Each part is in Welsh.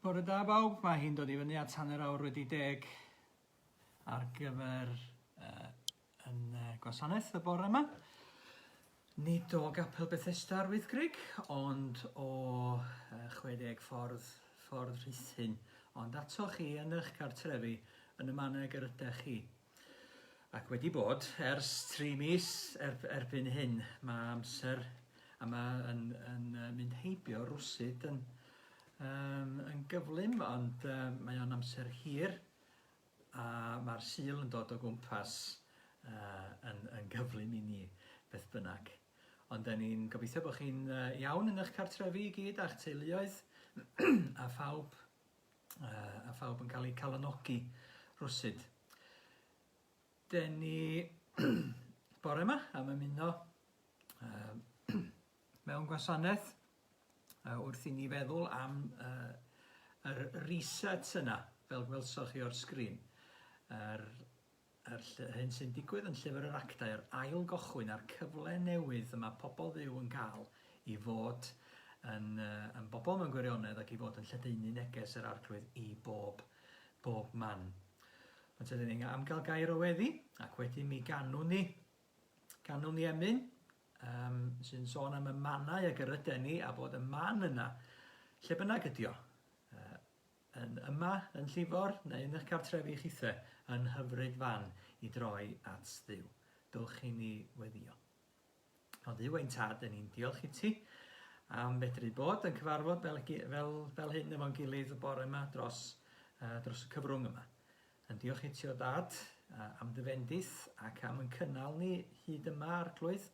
Bore da bawb, mae hi'n dod i fyny at hanner awr wedi 10 ar gyfer gwasanaeth y bore yma. Nid o gapel Bethesda ar Wyddgrug, ond o 60 ffordd Rhuthun. Ond ato chi yn eich cartrefi yn y mannau gyrydech chi. Ac wedi bod ers 3 mis erbyn hyn, mae amser yma yn mynd heibio rwsyd yn gyflym, ond mae o'n amser hir a mae'r Sul yn dod o gwmpas yn gyflym i ni beth bynnag. Ond da ni'n gobeithio bod chi'n iawn yn eich cartrefi i gyd a'ch teuluoedd a phawb yn cael ei calanogi rwsyd. Ni bore yma am ymuno mewn gwasanaeth wrth i ni feddwl am yr reset yna, fel gwelsoch chi o'r sgrin. Hyn sy'n digwydd yn llyfr yr Actau, yr ail gochwyn a'r cyfle newydd yma pobl ddiw yn cael i fod yn bobl mewn gwirionedd ac i fod yn lledaenu neges yr arglwydd i bob man. Ond ydyn ni am gael gair o weddi, ac wedyn mi ganwn ni Emyn, sy'n sôn am y mannau a gyrydenu a bod y man yna, lle bynnag ydi o, yma yn Llifor neu yn eich cartrefi chithe, yn hyfryd fan i droi at Dduw. Dwch i ni weddio. O Dduw ein tad, ni'n diolch i ti am medru bod yn cyfarfod fel hyn efo'n gilydd y bore yma dros y cyfrwng yma. Yn diolch i ti o dad am dy fendith ac am yn cynnal ni hyd yma arglwydd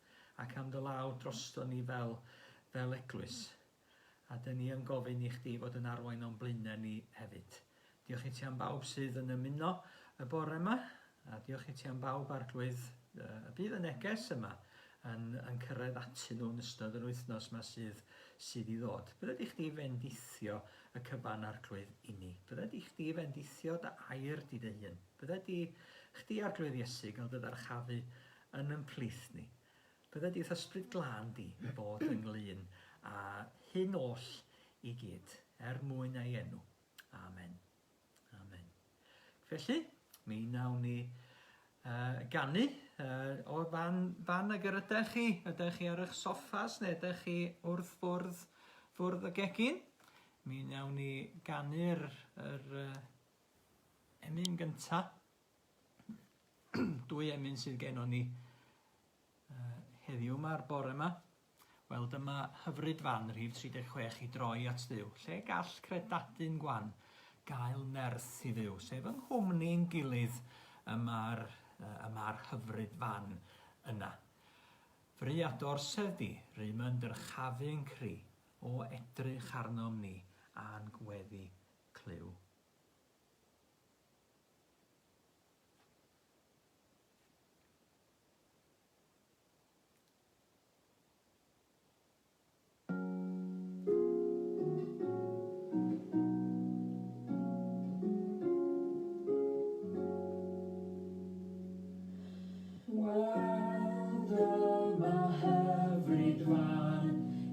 ac am dy law drosto ni fel eglwys. A dyn ni yn gofyn i chdi fod yn arwain o'n blaenau ni hefyd. Diolch i ti am bawb sydd yn ymuno y bore yma, a diolch i ti am bawb arglwydd y bydd y neges yma yn cyrraedd atyn nhw yn ystod yr wythnos yma sydd i ddod. Bydde di chdi fendithio y cyfan arglwydd i ni. Bydde di chdi fendithio dy air di dy hun. Bydde di chdi arglwydd Iesu gael dy ddarchafu yn ymplith ni. Bydde di ysbryd glân di bod ynglyn a hyn oll i gyd, mwyn ei enw. Amen. Amen. Felly, mi wnawn ni ganu o fan y gyrydech chi. Ydych chi ar eich soffas neu ydych chi wrth fwrdd y gegin. Mi wnawn ni ganu'r emyn gynta. 2 emyn sydd gennym ni heddiw yma'r bore yma. Wel, dyma hyfryd fan rhif 36 i droi at Dduw. Lle gall credadu'n gwan gael nerth i Dduw, sef yng nghwmni'n gilydd yma'r hyfryd fan yna. Fwriad orsedd di, rym yn dyrchafu'n cri, o edrych arnom ni a'n gweddi cliw.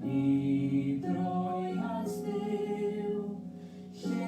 I droi at Dduw, lle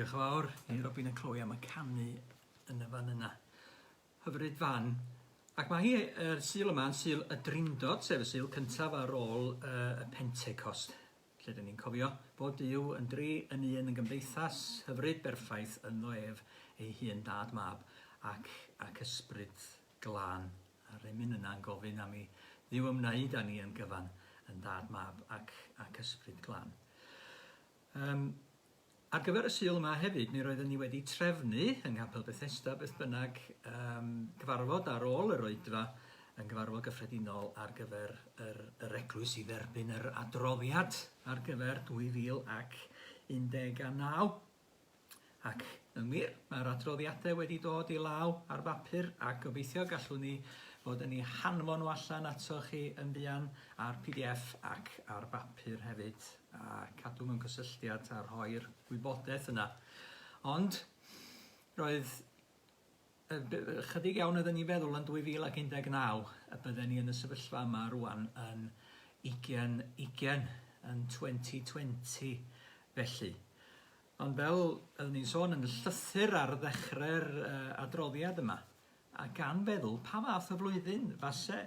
Diolch yn fawr i Robin y Clwy am y canu yn y fan yna. Hyfryd fan. Ac mae hi, syl yma yn syl y Drindod, sef y syl cyntaf ar ôl y Pentecost. Lle dyn ni'n cofio bod Duw yn dri yn un yn gymdeithas, hyfryd berffaith yn ddoef ei hun dad mab ac ysbryd glân. A'r Emyn yna yn gofyn am ei Dduw ymwneud â ni yn gyfan yn dad mab ac ysbryd glân. Ar gyfer y syl yma hefyd, ni roeddwn ni wedi trefnu yng Nghapel Bethesda beth bynnag gyfarfod ar ôl yr oedfa yn gyfarfod gyffredinol ar gyfer yr eglwys i dderbyn yr adroddiad ar gyfer 2019. Ac yn wir, mae'r adroddiadau wedi dod i law ar bapur ac gobeithio gallwn ni fod yn ei hanfon nhw allan atoch chi yn buan ar PDF ac ar bapur hefyd a cadw mewn cysylltiad a rhoi'r gwybodaeth yna. Ond roedd chydig iawn oedden ni feddwl yn 2019 y bydden ni yn y sefyllfa yma rwan yn 2020 yn 2020 felly. Ond fel oedden ni'n sôn yn llythyr ar ddechrau'r adroddiad yma, a gan feddwl pa fath o flwyddyn fase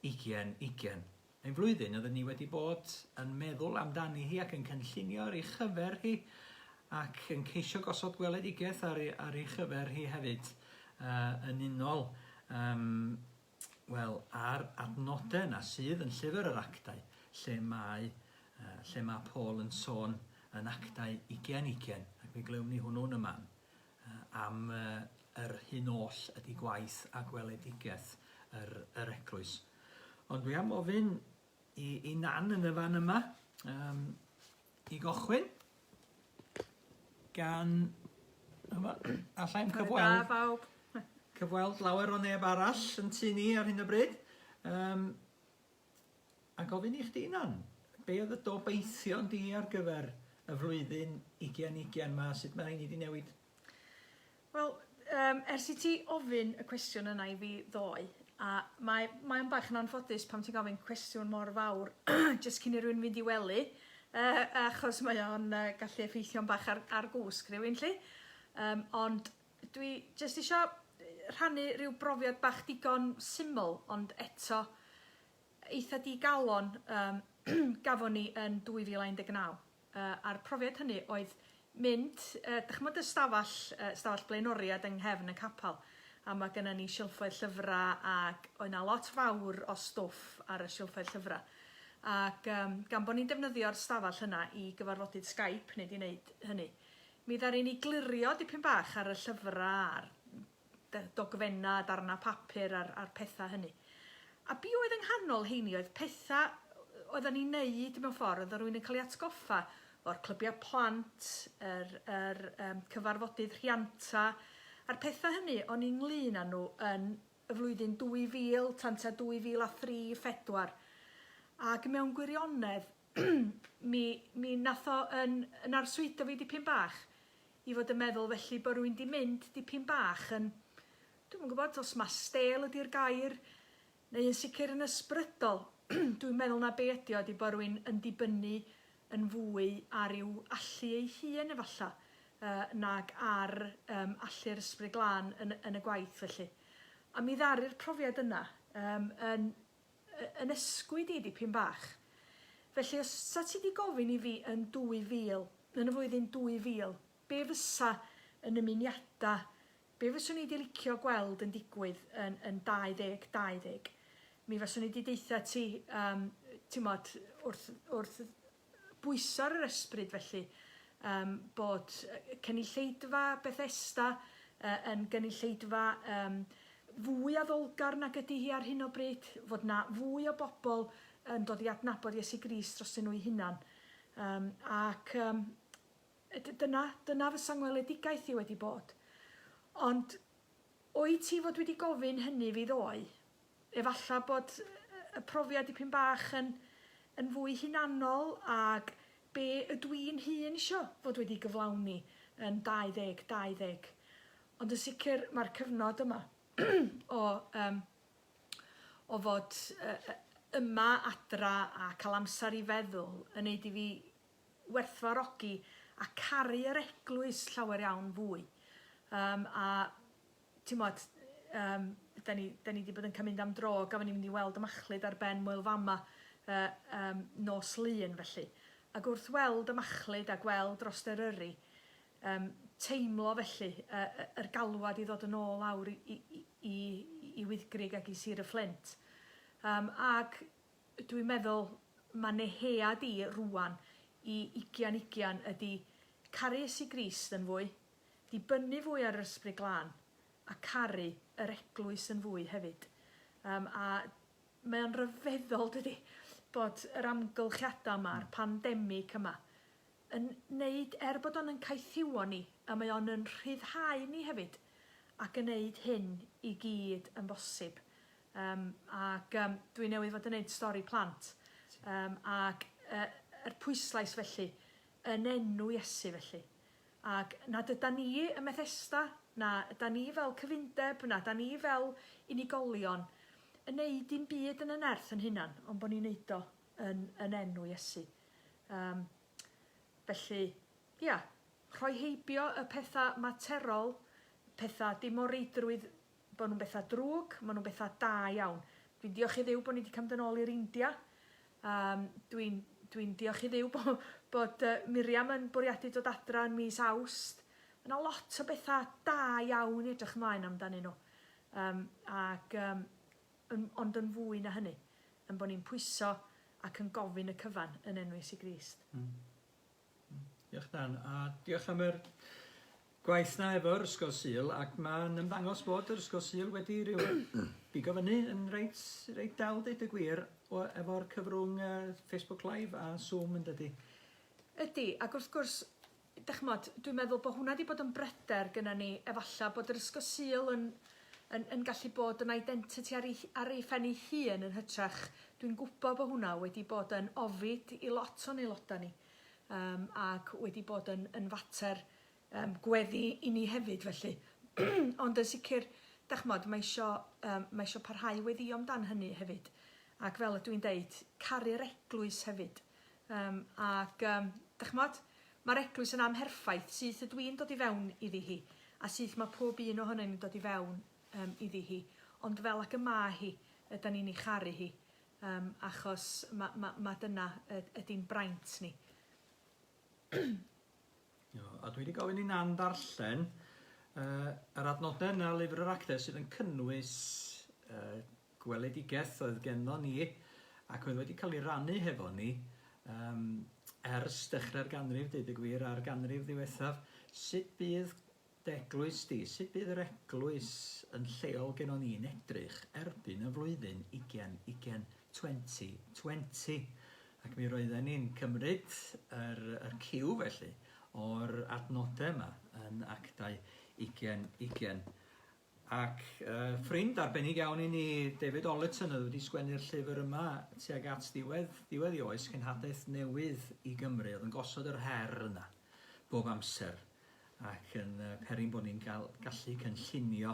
2020. Ein flwyddyn oedden ni wedi bod yn meddwl amdani hi ac yn cynllunio ar ei chyfer hi ac yn ceisio gosod gweledigaeth ar ei chyfer hi hefyd yn unol ar adnodau yna sydd yn llyfr yr Actau lle mae Paul yn sôn yn Actau 20 ac mi glewn ni hwnnw'n yma am yr hyn oll ydi gwaith a gweledigaeth yr eglwys. Ond dwi am ofyn i Nan yn y fan yma i gochwyn gan allai'n cyfweld lawer o neb arall yn tu ni ar hyn o bryd a gofyn i chdi Nan, be oedd y dobeithio di ar gyfer y flwyddyn 2020 yma, sut mae rhaid i di newid? Wel, ers i ti ofyn y cwestiwn yna i fi ddoe, a mae'n bach yn anffodus pam ti'n gofyn cwestiwn mor fawr jyst cyn i rywun fynd i wely, achos mae o'n gallu effeithio'n bach ar gwsg rhywun lly. Ond dwi jyst eisiau rhannu rhyw brofiad bach digon syml, ond eto eitha digalon gafon ni yn 2019. A'r profiad hynny oedd mynd, dychmod y stafall blaenoriad yng nghefn y capel, a mae gennym ni silffoedd llyfrau ac oedd yna lot fawr o stwff ar y silffoedd llyfrau. Ac gan bod ni'n defnyddio'r stafall yna i gyfarfodydd Skype, neu di wneud hynny, mi ddaru ni glirio dipyn bach ar y llyfrau, ar dogfenna, darna papur a'r pethau hynny. A bi oedd yng nghanol heini oedd pethau oedden ni'n neud mewn ffordd, oedd rwy'n yn cael ei atgoffa o'r clybiau plant, yr cyfarfodydd rhianta, a'r pethau hynny o'n i'n nglyn â nhw yn y flwyddyn 2000, tanta 2003-2004. Ac mewn gwirionedd, mi nath o yn arswydo fi dipyn bach i fod yn meddwl felly bod rwy'n di mynd dipyn bach yn, dwi'n gwybod os mae stêl ydy'r gair, neu yn sicr yn ysbrydol. Dwi'n meddwl na be ydi o di bod rwy'n yn dibynnu yn fwy ar i'w allu ei hun efallai, nag ar allu'r ysbryd glân yn y gwaith felly. A mi ddaru'r profiad yna yn ysgwyd i dipyn bach. Felly os ti di gofyn i fi yn 2000, yn y flwyddyn 2000, be fysa yn ymuniadau, be fyswn ni di licio gweld yn digwydd yn 2020, mi fyswn ni di deitha ti, ti'n modd, wrth bwyso'r yr ysbryd felly, bod cynulleidfa Bethesda yn gynulleidfa fwy addolgar nag ydy hi ar hyn o bryd, fod na fwy o bobl yn dod i adnabod Iesu Grist dros nhw eu hunan. Ac dyna fysa ngweledigaeth i wedi bod. Ond o'i ti fod wedi gofyn hynny fi ddoe, efallai bod y profiad dipyn bach yn fwy hunanol ac be ydw i'n hun isio fod wedi gyflawni yn 2020. Ond yn sicr mae'r cyfnod yma o fod yma adra a cael amser i feddwl yn neud i fi werthfawrogi a caru yr eglwys llawer iawn fwy. A ti'n modd, da ni wedi bod yn cymryd am dro, gafon ni mynd i weld y machlud ar ben Moel Fama nos Lun felly. Ac wrth weld y machlud a gweld dros Eryri, teimlo felly yr galwad i ddod yn ôl awr i Wyddgrug ac i Sir y Fflint. Ac dwi'n meddwl mae nehead i rwan i 20 ydy caru Iesu Grist yn fwy, dibynnu fwy ar yr Ysbryd Glân, a caru yr eglwys yn fwy hefyd. A mae o'n ryfeddol dydy bod yr amgylchiadau yma, yr pandemig yma, yn neud, bod o'n yn caethiwo ni, a mae o'n yn rhyddhau ni hefyd, ac yn neud hyn i gyd yn bosib. Ac dwi'n newydd fod yn neud stori plant, ac yr pwyslais felly, yn enw Iesu felly. Ac nad yda ni y Methesda, na yda ni fel cyfundeb, na yda ni fel unigolion, yn neud dim byd yn y nerth yn hunan, ond bod ni'n neud o yn enw Iesu. Felly, rhoi heibio y pethau materol, pethau dim o reidrwydd bod nhw'n bethau drwg, maen nhw'n bethau da iawn. Dwi'n diolch i Dduw bod ni wedi cymryd yn ôl i'r India. Dwi'n diolch i Dduw bod Miriam yn bwriadu dod adra yn mis Awst. Yna lot o bethau da iawn i edrych ymlaen amdanyn nhw. Ond yn fwy na hynny, yn bod ni'n pwyso ac yn gofyn y cyfan yn enw Iesu Grist. Diolch Dan, a diolch am yr gwaith na efo'r Ysgol Sul, ac mae'n ymddangos bod yr Ysgol Sul wedi rhyw bigo fyny yn reit dal deud y gwir efo'r cyfrwng Facebook Live a Zoom yn dydy. Ydy, ac wrth gwrs, dwi'n meddwl bod hwnna wedi bod yn bryder gyda ni, efallai bod yr Ysgol Sul yn gallu bod yn identity ar ei phen ei hun yn hytrach. Dwi'n gwybod bod hwnna wedi bod yn ofid i lot o'n aelodau ni, ac wedi bod yn fater gweddi i ni hefyd felly. Ond yn sicr, mae eisiau parhau weddi amdan hynny hefyd. Ac fel ydw i'n deud, caru'r eglwys hefyd. Mae'r eglwys yn amherffaith sydd ydw i'n dod i fewn iddi hi, a sydd mae pob un ohonyn nhw'n dod i fewn iddi hi. Ond fel ac yma hi, ydyn ni'n ei charu hi, achos mae dyna ydy'n braint ni. A dwi wedi gofyn i Nan darllen yr adnodau yna lyfr yr Actau sydd yn cynnwys gweledigaeth oedd genno ni ac oedd wedi cael ei rannu hefo ni ers dechrau'r ganrif, deud y gwir, a'r ganrif ddiwethaf. Sut bydd eglwys di, sut bydd yr eglwys yn lleol genno ni'n edrych erbyn y flwyddyn 2020. Ac mi roedden ni'n cymryd yr ciw felly o'r adnodau yma yn Actau 20. Ac ffrind arbennig iawn i ni, David Ollerton, oedd wedi sgwennu'r llyfr yma tuag at diwedd ei oes, cenhadaeth newydd i Gymru, oedd yn gosod yr her yna bob amser, ac yn perin bod ni'n gallu cynllunio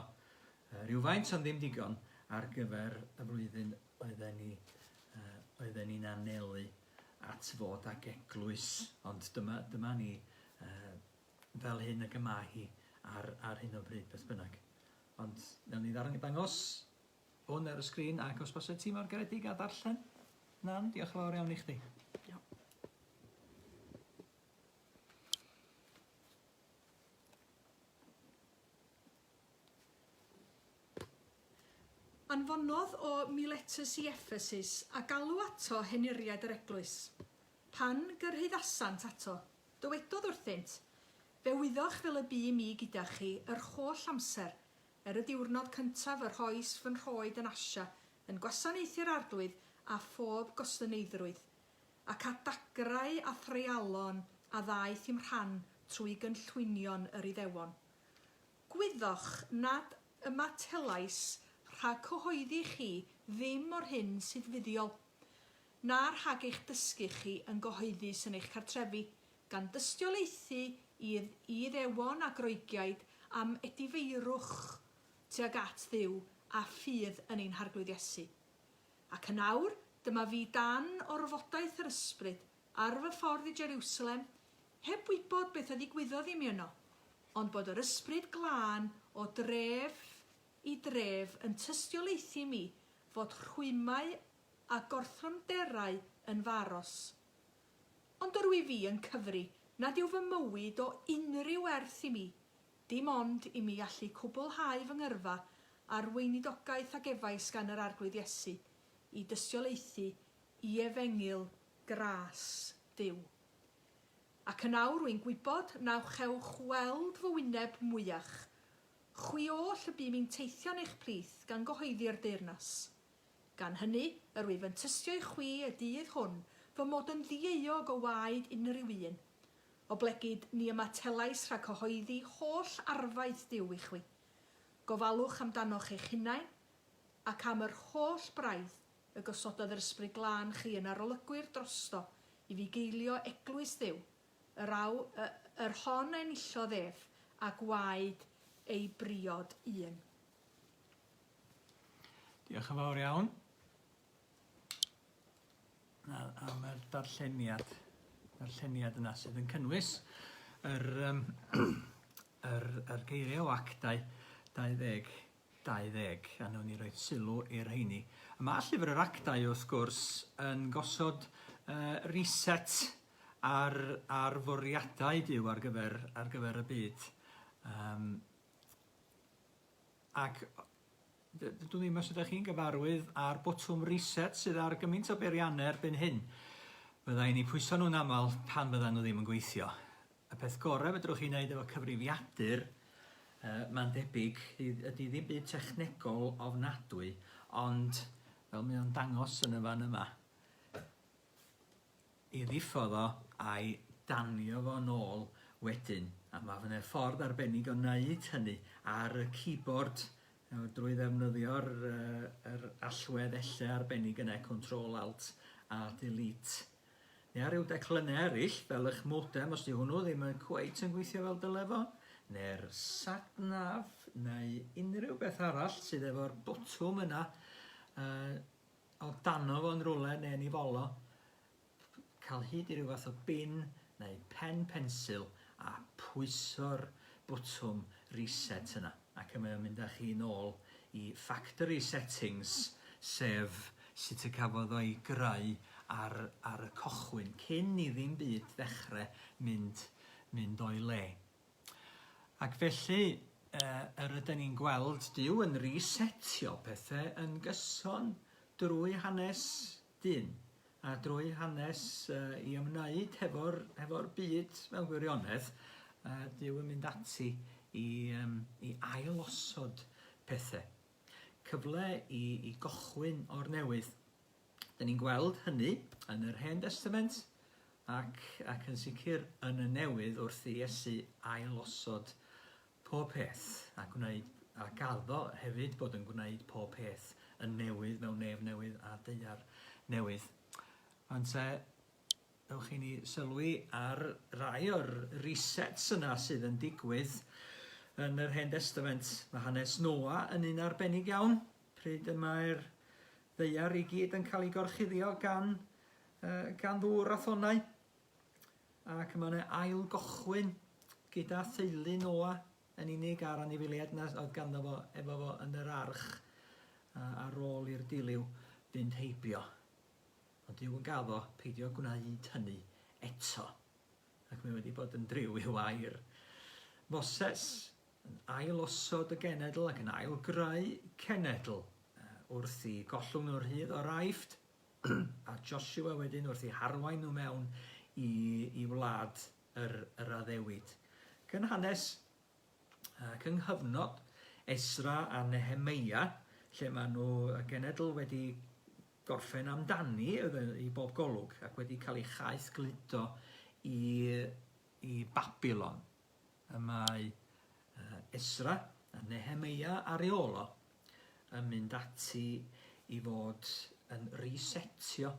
rhywfaint ond ddim digon ar gyfer y flwyddyn oedden ni'n anelu at fod ag eglwys, ond dyma ni fel hyn ag yma hi ar hyn o bryd beth bynnag. Ond nawn ni ddangos hwn ar y sgrin, ac os bosib ti mor garedig a darllen. Nan, diolch yn fawr iawn i chdi. Anfonodd o Miletus i Ephesus a galw ato henuriad yr eglwys. Pan gyrhaeddasant ato, dywedodd wrthynt, fe wyddoch fel y bu mi gyda chi yr holl amser, y diwrnod cyntaf yr rhois fy nhroi yn Asia, yn gwasanaethu'r arglwydd a phob gostyneiddrwydd, ac a dagrau a threialon a ddaeth i'm rhan trwy gynllwynion yr Iddewon. Gwyddoch nad ymatelais rhag cyhoeddi chi ddim o'r hyn sydd fuddiol, na'r rhag eich dysgu chi yn gyhoeddus yn eich cartrefi, gan dystiolaethu i Iddewon a Groegiaid am edifeirwch tuag at Dduw a ffydd yn ein harglwydd Iesu. Ac yn awr, dyma fi dan orfodaeth yr ysbryd ar fy ffordd i Jerusalem heb wybod beth a ddigwyddodd i mi yno, ond bod yr ysbryd glân o dref i dref yn tystiolaethu mi fod rhwymau a gorthrymderau yn faros. Ond yr wy fi yn cyfri nad yw fy mywyd o unrhyw werth i mi, dim ond i mi allu cwblhau fy ngyrfa a'r weinidogaeth ag efais gan yr arglwydd Iesu, i dystiolaethu i efengil gras Duw. Ac yn awr wy'n gwybod na chewch weld fy wyneb mwyach, chwi oll y bu mi'n teithio'n eich plith gan gyhoeddi'r deyrnas. Gan hynny, yr wyf yn tystio i chwi y dydd hwn fy mod yn ddieog o waed unrhyw un. O blegyd ni ymatelais rhag cyhoeddi holl arfaeth Duw i chwi. Gofalwch amdanoch eich hunain ac am yr holl braidd y gosododd yr ysbryd glân chi yn arolygwyr drosto i fi geilio eglwys Duw, yr hon enillodd ef a gwaed ei briod un. Diolch yn fawr iawn am y darlleniad yna sydd yn cynnwys yr geiriau o Actau 20 a nawn ni roi sylw i'r rheini. Mae llyfr yr Actau wrth gwrs yn gosod reset ar fwriadau Duw ar gyfer y byd. Ac dwi'n ddim os ydych chi'n gyfarwydd ar botwm reset sydd ar gymaint o beiriannau erbyn hyn. Byddai ni pwyso nhw'n aml pan byddan nhw ddim yn gweithio. Y peth gorau fedrwch chi wneud efo cyfrifiadur, mae'n debyg, ydy ddim byd technegol ofnadwy, ond fel mae o'n dangos yn y fan yma, i ddiffodd o a'i danio fo nôl wedyn. A mae fyna ffordd arbennig o wneud hynny ar y keyboard drwy ddefnyddio'r allwedd arbennig yna, Control Alt a Delete. Neu ar ryw declynau eraill, fel eich modem, os di hwnnw ddim yn cweit yn gweithio fel dyle fo, neu'r sat-nav, neu unrhyw beth arall sydd efo'r botwm yna o dano fo'n rwle neu ni folo, cael hyd i ryw fath o bin neu pen pensil a pwyso'r botwm reset yna. Ac yma yn mynd â chi nôl i factory settings, sef sut y cafodd o'i greu ar y cochwyn cyn i ddim byd ddechrau mynd o'i le. Ac felly, ydyn ni'n gweld Duw yn resetio pethau yn gyson drwy hanes dyn a drwy hanes i ymwneud hefo'r byd mewn gwirionedd. Duw yn mynd ati i ailosod pethau. Cyfle i gochwyn o'r newydd. Dyn ni'n gweld hynny yn yr Hen Testament ac yn sicr yn y newydd wrth i Iesu ailosod pob peth a gaddo hefyd bod yn gwneud pob peth yn newydd mewn nef newydd a daear newydd. Ond ewch i ni sylwi ar rai o'r resets yna sydd yn digwydd yn yr Hen Testament. Mae hanes Noa yn un arbennig iawn, pryd y mae'r ddaear i gyd yn cael ei gorchuddio gan ddŵr a thonnau. Ac mae yna ail gochwyn gyda theulu Noa yn unig ar anifeiliaid na oedd ganddo fo efo fo yn yr arch ar ôl i'r diliw fynd heibio. Ond Duw yn gaddo peidio gwneud hynny eto. Ac mae wedi bod yn driw i'w air. Moses yn ailosod y genedl ac yn ailgreu cenedl wrth i gollwng nhw'r hyd o'r Aifft a Joshua wedyn wrth i harwain nhw mewn i wlad yr addewid. Cyn hanes ac yng nghyfnod Esra a Nehemia, lle mae nhw y genedl wedi gorffen amdani i bob golwg ac wedi cael ei chaeth gludo i Babylon. Y mae Esra a Nehemia ar ei ôl o yn mynd ati i fod yn resetio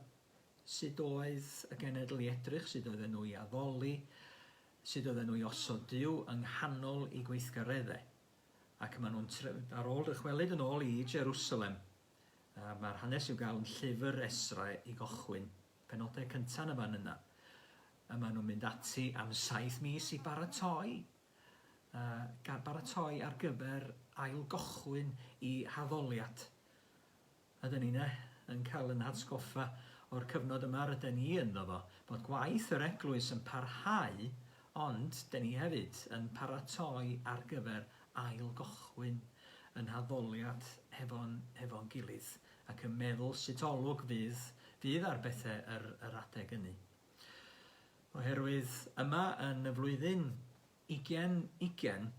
sut oedd y genedl i edrych, sut oedden nhw i addoli, sut oedden nhw i osod Duw yng nghanol i gweithgareddau. Ac maen nhw'n ar ôl dychwelyd yn ôl i Jerusalem. Mae'r hanes i'w gael yn llyfr Esra i gochwyn, penodau cyntaf yn y fan yna. a maen nhw'n mynd ati am 7 mis i baratoi. Baratoi ar gyfer ail gochwyn i haddoliad. Ydyn ni yn cael yn hatgoffa o'r cyfnod yma rydyn ni ynddo fo, bod gwaith yr eglwys yn parhau, ond dyn ni hefyd yn paratoi ar gyfer ail gochwyn yn haddoliad hefo'n gilydd ac yn meddwl sut olwg fydd ar bethau yr adeg ynni. Oherwydd yma yn y flwyddyn 2020,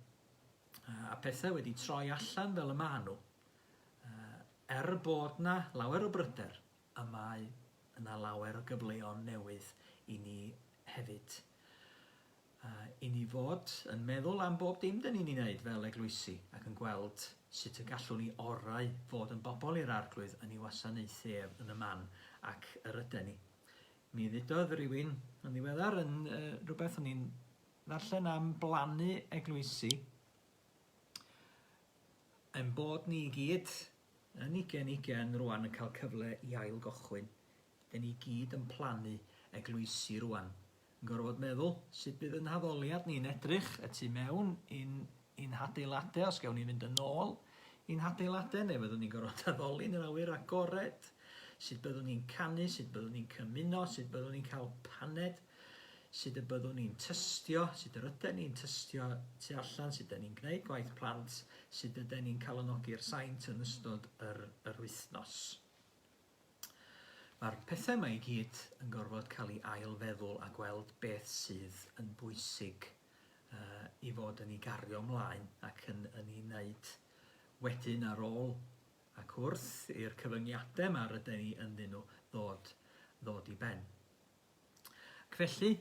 a pethau wedi troi allan fel y maen nhw, bod na lawer o bryder, y mae yna lawer o gyfleon newydd i ni hefyd. I ni fod yn meddwl am bob dim dyn ni'n ei wneud fel eglwysi ac yn gweld sut y gallwn ni orau fod yn bobl i'r arglwydd yn ei wasanaethu yn y man ac yr ydyn ni. Mi ddudodd rhywun yn ddiweddar yn rhywbeth o'n i'n ddarllen am blannu eglwysi yn bod ni gyd yn 2020 rwan yn cael cyfle i ail gochwyn. Dyn ni gyd yn plannu eglwysi rwan. Yn gorfod meddwl sut bydd yn haddoliad ni'n edrych y tu mewn i'n hadeiladau, os gawn ni fynd yn ôl i'n hadeiladau, neu byddwn ni'n gorfod addoli yn yr awyr agored, sut byddwn ni'n canu, sut byddwn ni'n cymuno, sut byddwn ni'n cael paned, sut y byddwn ni'n tystio, sut yr ydyn ni'n tystio tu allan, sut ydyn ni'n gwneud gwaith plant, sut ydyn ni'n cael ynogi'r saint yn ystod yr wythnos. Mae'r pethau yma i gyd yn gorfod cael ei ailfeddwl a gweld beth sydd yn bwysig i fod yn ei gario ymlaen ac yn ei wneud wedyn ar ôl ac wrth i'r cyfyngiadau yma rydyn ni ynddyn nhw ddod i ben. Ac felly,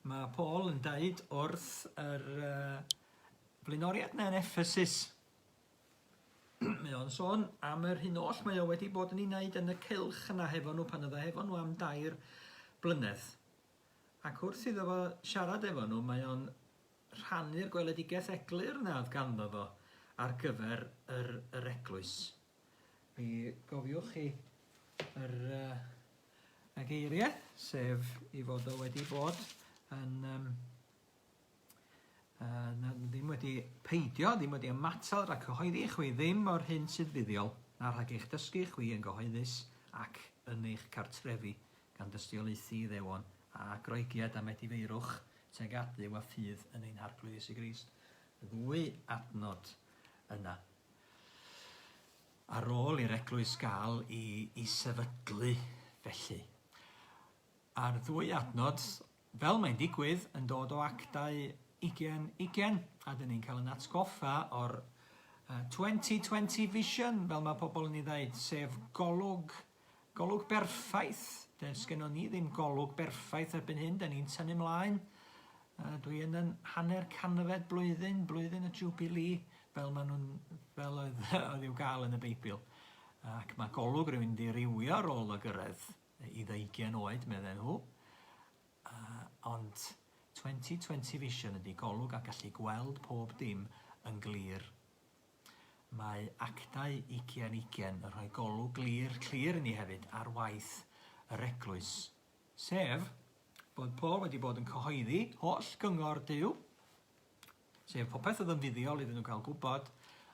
mae Paul yn dweud wrth yr blaenoriaid yna yn Ephesus. Mae o'n sôn am yr hyn oll mae o wedi bod yn ei wneud yn y cylch yna hefo nhw pan oedd hefo nhw am 2 blynedd. Ac wrth iddo fo siarad efo nhw, mae o'n rhannu'r gweledigaeth eglur yna oedd ganddo fo ar gyfer yr eglwys. Mi gofiwch chi y geiriau, sef i fod o wedi bod yn ddim wedi peidio, ddim wedi ymatal rhag cyhoeddi chwi ddim o'r hyn sydd fuddiol, na rhag eich dysgu chwi yn gyhoeddus ac yn eich cartrefi gan dystiolaethu i ddewon a groegiad am edifeirwch teg at Dduw a ffydd yn ein harglwydd Iesu Grist. Y 2 adnod yna. Ar ôl i'r eglwys gael i sefydlu felly. A'r 2 adnod, fel mae'n digwydd, yn dod o Actau 20, a dyn ni'n cael yn atgoffa o'r 2020 vision, fel mae pobl yn ei ddweud, sef golwg berffaith. Does gennym ni ddim golwg berffaith erbyn hyn, dyn ni'n tynnu ymlaen. Dwi yn hanner canfed blwyddyn y Jubilee, fel oedd i'w gael yn y Beibl. Ac mae golwg rhywun di rywio ar ôl y gyrraedd i 20 oed, medden nhw. Ond 2020 vision ydy golwg a gallu gweld pob dim yn glir. Mae Actau 20 yn rhoi golwg clir i ni hefyd ar waith yr eglwys. Sef bod Paul wedi bod yn cyhoeddi holl gyngor Duw, sef popeth oedd yn fuddiol iddyn nhw cael gwybod,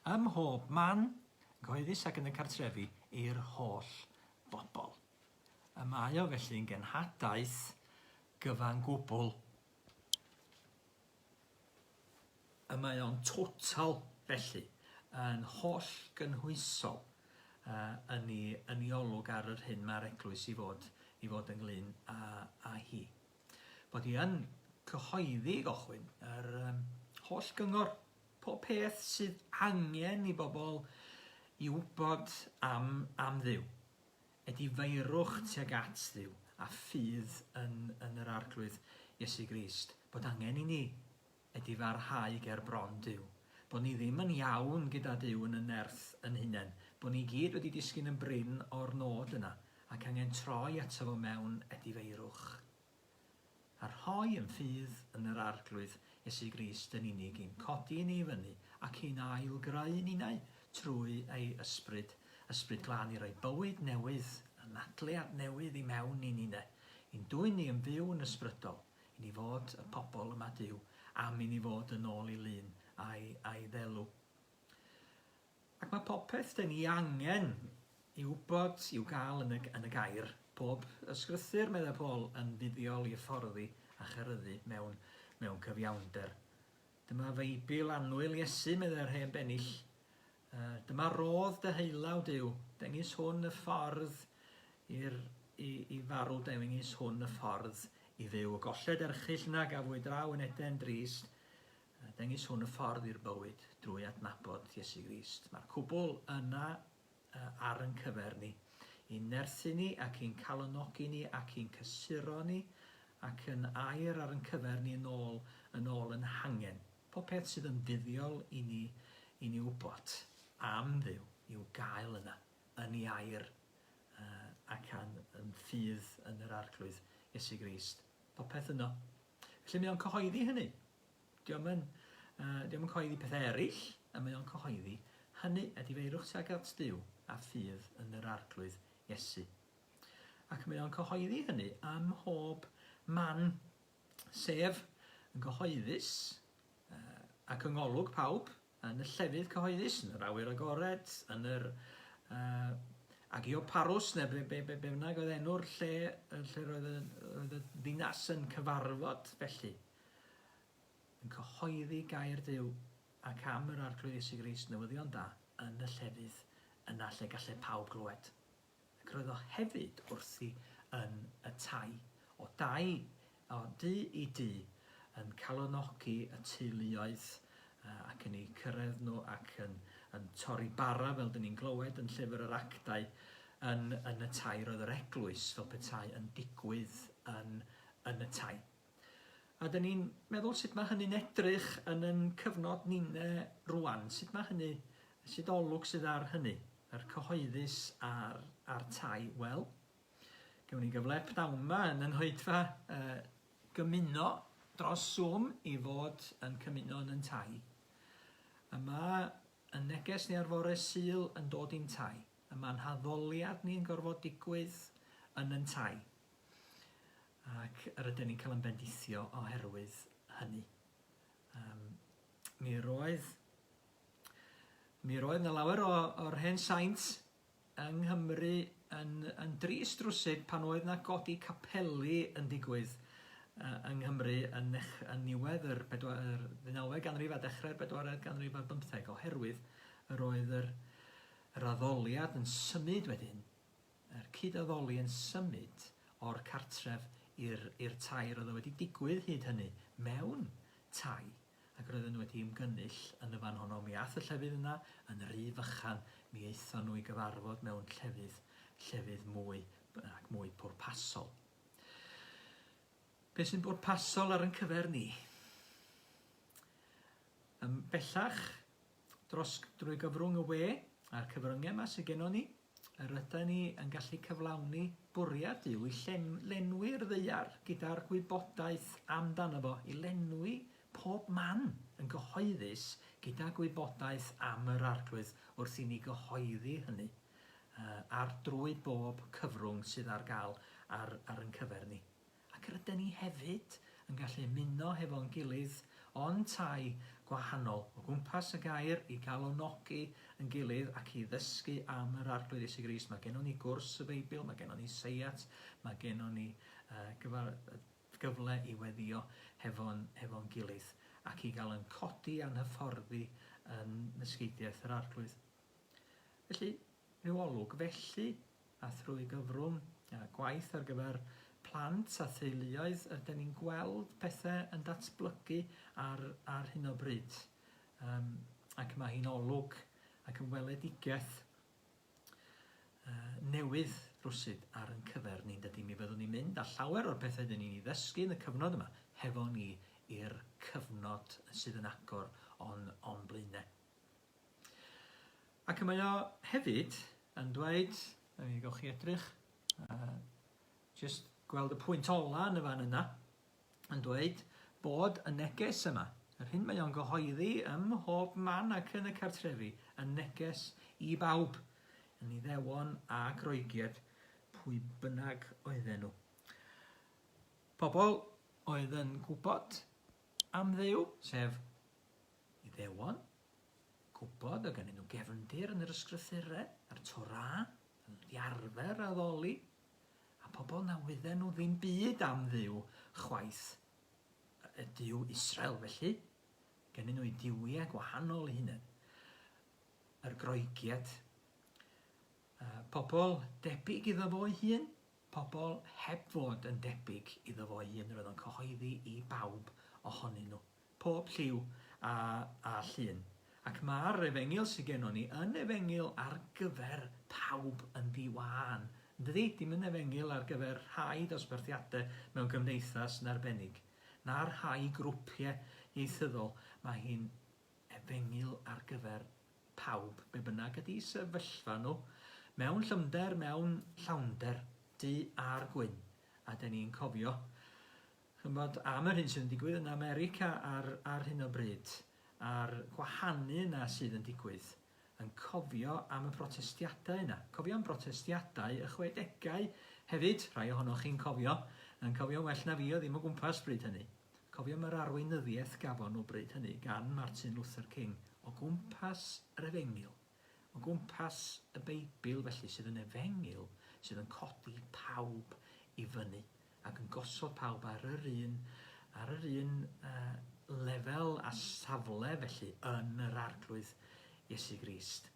ym mhob man, cyhoeddus ac yn y cartrefi, i'r holl bobl. Y mae o felly'n genhadaeth gyfan gwbl. Y mae o'n total felly, yn holl gynhwysol yn ei olwg ar yr hyn mae'r eglwys i fod ynglyn â hi. Bod hi yn cyhoeddi gochwyn yr holl gyngor, pob peth sydd angen i bobl i wybod am Dduw. Edifeirwch tuag at Dduw a ffydd yn yr arglwydd Iesu Grist. Bod angen i ni edifarhau ger bron Duw. Bod ni ddim yn iawn gyda Duw yn y nerth yn hunain. Bod ni gyd wedi disgyn yn brin o'r nod yna ac angen troi ato fo mewn edifeirwch. A rhoi yn ffydd yn yr arglwydd Iesu Grist yn unig i'n codi ni fyny ac i'n ailgrau ni trwy ei ysbryd glân i roi bywyd newydd, anadliad newydd i mewn i ni i'n dwy ni yn fyw yn ysbrydol, i ni fod y pobl yma Duw, am i ni fod yn ôl i lun a'i ddelw. Ac mae popeth dyn ni angen i wybod, i'w gael yn y gair. Pob ysgrythyr, meddwl Paul, yn fuddiol i hyfforddi a cheryddu mewn cyfiawnder. Dyma Feibl annwyl Iesu, meddai'r hen bennill. Dyma rodd dy heilaw Duw, dengis hwn y ffordd i farw, dengis hwn y ffordd i fyw. Y golled erchyll na gafwyd draw yn Eden drist, dengis hwn y ffordd i'r bywyd drwy adnabod Iesu Grist. Mae'r cwbl yna ar yn cyfer ni, i'n nerthu ni ac i'n calonogi ni ac i'n cysuro ni ac yn air ar yn cyfer ni yn ôl yn hangen. Popeth sydd yn fuddiol i ni wybod am Dduw i'w gael yna, yn ei air ac yn ffydd yn yr arglwydd Iesu Grist. Popeth yno. Felly mae o'n cyhoeddi hynny. Diolch yn cyhoeddi pethau eraill, a mae o'n cyhoeddi hynny ydy feirwch tuag at Duw a ffydd yn yr arglwydd Iesu. Ac mae o'n cyhoeddi hynny ym mhob man, sef yn gyhoeddus ac yng ngolwg pawb, yn y llefydd cyhoeddus, yn yr awyr agored, yn yr agioparws, neu be bynnag oedd enw'r lle roedd y ddinas yn cyfarfod felly. Yn cyhoeddi gair Duw ac am yr arglwydd Iesu Grist newyddion da yn y llefydd yna lle gallai pawb glywed. Ac roedd o hefyd wrthi yn y tai, o dy i dy, yn calonogi y teuluoedd ac yn eu cyrraedd nhw ac yn torri bara fel dyn ni'n glywed yn llyfr yr Actau yn y tai. Roedd yr eglwys fel petai yn digwydd yn y tai. A dyn ni'n meddwl sut mae hynny'n edrych yn yn cyfnod ninne rwan. Sut olwg sydd ar hynny, yr cyhoeddus a'r tai. Wel, gewn ni gyfle pnawn yma yn nhhoedfa gymuno dros Zoom i fod yn cymuno yn tai. Yma y neges ni ar fore Sul yn dod i'n tai. Yma'n haddoliad ni'n gorfod digwydd yn tai. Ac yr ydyn ni'n cael yn bendithio oherwydd hynny. Mi roedd na lawer o'r hen saint yng Nghymru yn drist rwsyd pan oedd na godi capeli yn digwydd yng Nghymru yn niwedd yr 19eg ganrif a dechrau'r 14eg ganrif ar 15 oherwydd yr oedd yr addoliad yn symud wedyn, yr cyd-addoli yn symud o'r cartref i'r tai. Roedd o wedi digwydd hyd hynny mewn tai. Ac roedden nhw wedi ymgynnull yn y fan honno. Mi ath y llefydd yna yn rhy fychan. Mi eithon nhw i gyfarfod mewn llefydd mwy pwrpasol. Be sy'n bwrpasol ar yn cyfer ni? Bellach, drwy gyfrwng y we a'r cyfryngau yma sydd gennym ni, rydyn ni yn gallu cyflawni bwriad Duw i lenwi'r ddaear gyda'r gwybodaeth amdano fo, i lenwi pob man yn gyhoeddus gyda gwybodaeth am yr arglwydd wrth i ni gyhoeddi hynny ar drwy bob cyfrwng sydd ar gael ar yn cyfer ni. Ac rydyn ni hefyd yn gallu ymuno hefo'n gilydd o'n tai gwahanol o gwmpas y gair i galonogi yn gilydd ac i ddysgu am yr arglwydd Iesu Grist. Mae gennym ni gwrs y Beibl, mae gennym ni seiat, mae gennym ni gyfle i weddio hefo'n gilydd ac i gael yn codi a'n hyfforddi yn nysgeidiaeth yr arglwydd. Felly, rhyw olwg felly, a thrwy gyfrwng gwaith ar gyfer plant a theuluoedd, ydyn ni'n gweld pethau yn datblygu ar hyn o bryd. Ac mae hi'n olwg ac yn weledigaeth newydd rwsyd ar yn cyfer ni'n dydy. Mi fyddwn ni'n mynd a llawer o'r pethau dyn ni'n ei ddysgu yn y cyfnod yma hefo ni i'r cyfnod sydd yn agor o'n blaenau. Ac mae o hefyd yn dweud, mi gawch chi edrych, just gweld y pwynt ola yn y fan yna, yn dweud bod y neges yma, yr hyn mae o'n gyhoeddi ym mhob man ac yn y cartrefi, y neges i bawb, yn Iddewon a Groegiad, pwy bynnag oedden nhw. Pobl oedd yn gwybod am Dduw, sef Iddewon, gwybod o gen nhw gefndir yn yr ysgrythurau, a'r Torah, yn arfer addoli, a pobl na wydden nhw ddim byd am Dduw chwaith y Duw Israel felly, gen nhw i diwiau gwahanol i hunain. Yr groegiad, pobl debyg iddo fo'i hun, pobl heb fod yn debyg iddo fo'i hun, roedd yn cyhoeddi i bawb ohonyn nhw, pob lliw a llun. Ac mae'r efengil sydd gennym ni yn efengil ar gyfer pawb yn ddiwan. Dydy, dim yn efengil ar gyfer rhai dosbarthiadau mewn gymdeithas yn arbennig. Na'r rhai grwpiau ieithyddol, mae hi'n efengil ar gyfer pawb, be bynnag ydy sefyllfa nhw, mewn llyfnder, mewn llawnder, du a'r gwyn. A dyn ni'n cofio chymod, am yr hyn sydd yn digwydd yn America ar hyn o bryd, a'r gwahanu yna sydd yn digwydd, yn cofio am y protestiadau yna. Cofio am protestiadau y 60au hefyd, rhai ohonoch chi'n cofio, yn cofio well na fi o ddim o gwmpas bryd hynny. Cofio am yr arweinyddiaeth gafon nhw bryd hynny gan Martin Luther King o gwmpas yr efengil, o gwmpas y Beibl felly sydd yn efengil, sydd yn codi pawb i fyny ac yn gosod pawb ar yr un lefel a safle felly yn yr arglwydd Iesu Grist.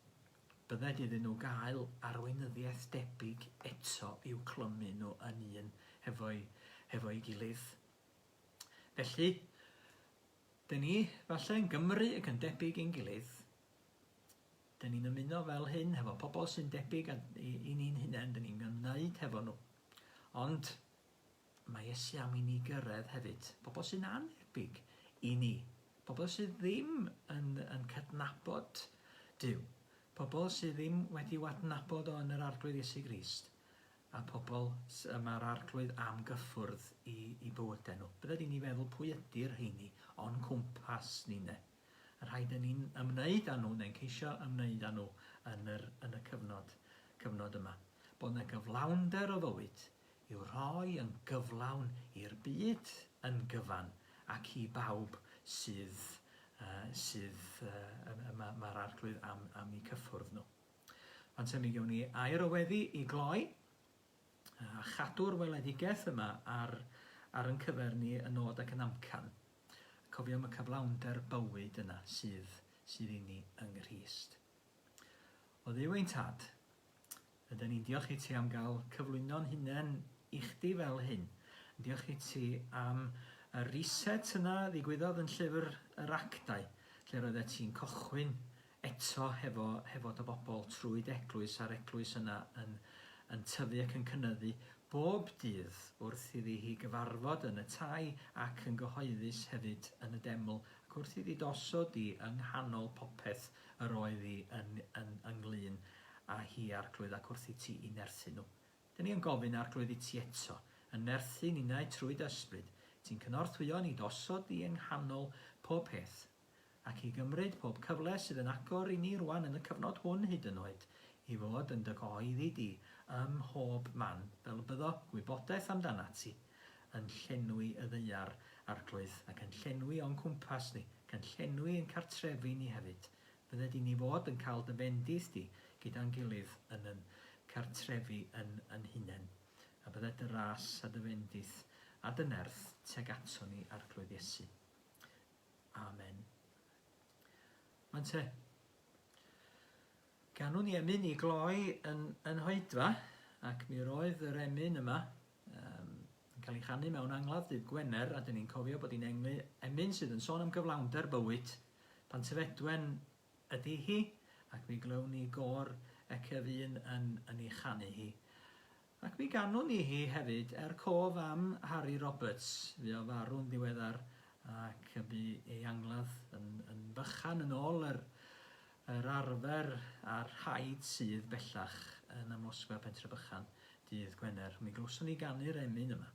Byddai iddyn nhw gael arweinyddiaeth debyg eto i'w clymu nhw yn un hefo'i gilydd. Felly, dyn ni falle yn Gymru ac yn debyg i'n gilydd. Dyn ni'n ymuno fel hyn hefo pobl sy'n debyg i ni'n hunain, dyn ni'n ymwneud hefo nhw. Ond mae Iesu am i ni gyrraedd hefyd, pobl sy'n anebyg i ni, pobl sydd ddim yn cydnabod Duw, pobl sydd ddim wedi adnabod o yn yr arglwydd Iesu Grist, a pobl mae'r arglwydd am gyffwrdd i bywydau nhw. Byddai ni feddwl pwy ydy'r rheini o'n cwmpas ni ne. Rhaid ni'n ymwneud â nhw neu'n ceisio ymwneud â nhw yn y cyfnod yma. Bod yna gyflawnder o fywyd i'w rhoi yn gyflawn i'r byd yn gyfan ac i bawb sydd mae'r arglwydd am eu cyffwrdd nhw. Ond mi gewn ni air o weddi i gloi a chadw'r weledigaeth yma ar yn cyfer ni yn nod ac yn amcan. Cofio am y cyflawnder bywyd yna sydd i ni yng Nghrist. O Dduw ein Tad, ydyn ni'n diolch i ti am gael cyflwyno'n hunain i chdi fel hyn. Diolch i ti am y reset yna ddigwyddodd yn llyfr yr Actau, lle roeddet ti'n cychwyn eto hefo dy bobl trwy eglwys a'r eglwys yna yn tyfu ac yn cynyddu bob dydd wrth iddi hi gyfarfod yn y tai ac yn gyhoeddus hefyd yn y deml, ac wrth iddi dosod i yng nghanol popeth yr oedd hi ynglyn a hi arglwydd ac wrth i ti i nerthu nhw. Dyn ni yn gofyn arglwydd i ti eto, yn nerthu ninnau trwy dysbryd, ti'n cynorthwyo ni dosod i yng nghanol pob peth, ac i gymryd pob cyfle sydd yn agor i ni rwan yn y cyfnod hwn hyd yn oed, i fod yn dy gyhoeddi di ym mhob man, fel byddo gwybodaeth amdana ti, yn llenwi y ddeiar arglwydd ac yn llenwi o'n cwmpas ni, ac yn llenwi yn cartrefi ni hefyd. Bydde di ni fod yn cael dy bendith di gyda'n gilydd yn cartrefi yn hunain. A bydde dy ras a dy bendith a dy nerth teg ato ni arglwydd Iesu. Amen. Ma'n te. Ganwn ni Emyn i gloi yn hoedfa, ac mi roedd yr Emyn yma yn cael ei chanu mewn angladd dydd Gwener, a dyn ni'n cofio bod hi'n Emyn sydd yn sôn am gyflawnder bywyd. Pan tyfedwen ydy hi, ac mi glywn ni gor ac y ddyn yn ei chanu hi. Ac mi ganwn ni hi hefyd cof am Harri Roberts, fi o farw'n ddiweddar, ac bu ei angladd yn bychan yn ôl yr arfer a'r rhaid sydd bellach yn ymosgfa Pentre Bychan dydd Gwener. Mi glwson ni ganu'r Emyn yma.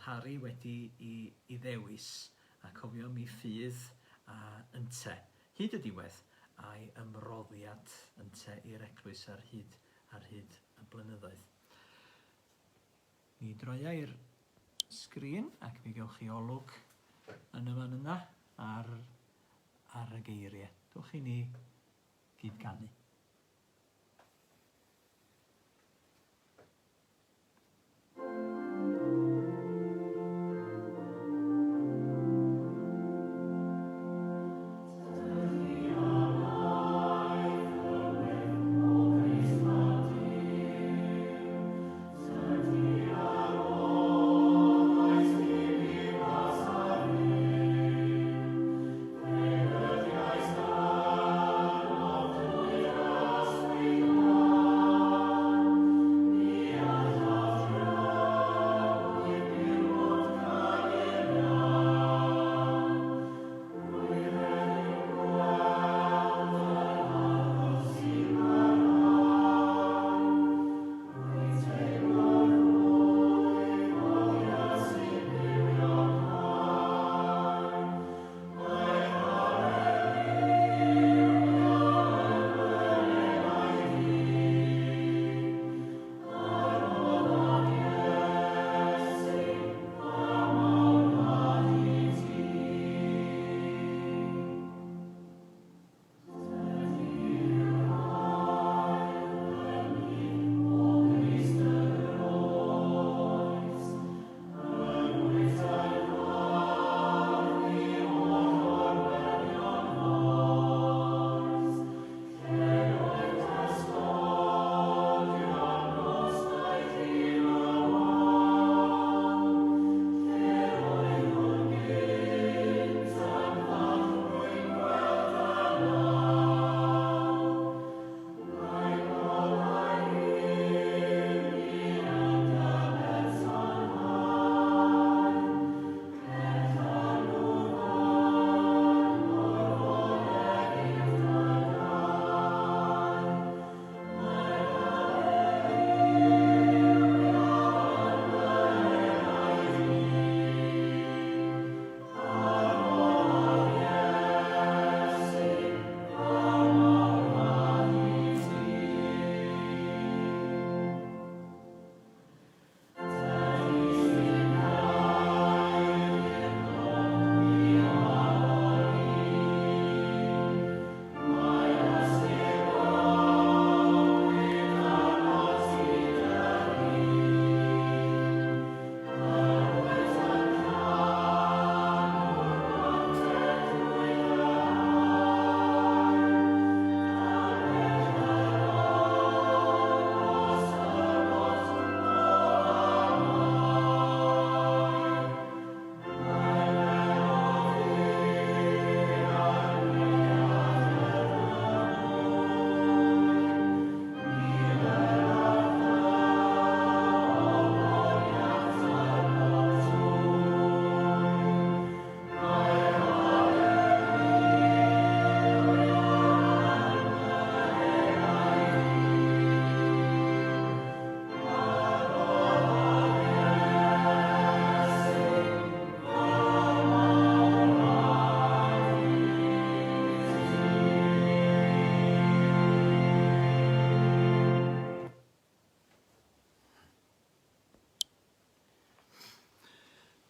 Harri wedi i ddewis a cofio mi ffydd a ynte hyd y diwedd a'i ymroddiad ynte i'r eglwys ar hyd y blynyddoedd. Mi droia i'r sgrin ac mi gewch chi olwg yn y fan yna ar y geiriau. Dwch i ni gyd canu.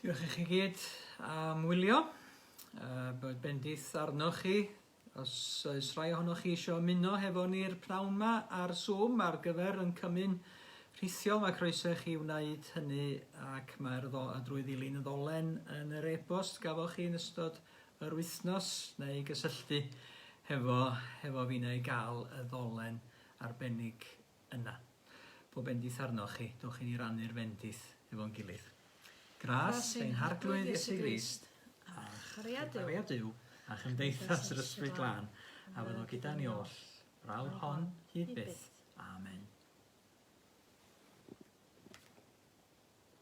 Diolch i chi gyd am wylio. Bod bendith arnoch chi. Os oes rhai ohonoch chi eisiau ymuno hefo ni'r pnawn yma ar Zoom ar gyfer yn cymyn rhithiol, mae croeso i chi wneud hynny ac mae'r drwy ddilyn y ddolen yn yr e-bost gafoch chi yn ystod yr wythnos neu gysylltu hefo fi neu gael y ddolen arbennig yna. Bo bendith arnoch chi, dwch i ni rannu'r bendith efo'n gilydd. Gras ein harglwydd Iesu Grist a chariad Duw a chymdeithas yr Ysbryd Glân a fydd o gyda ni oll, rawr hon hyd byth. Amen.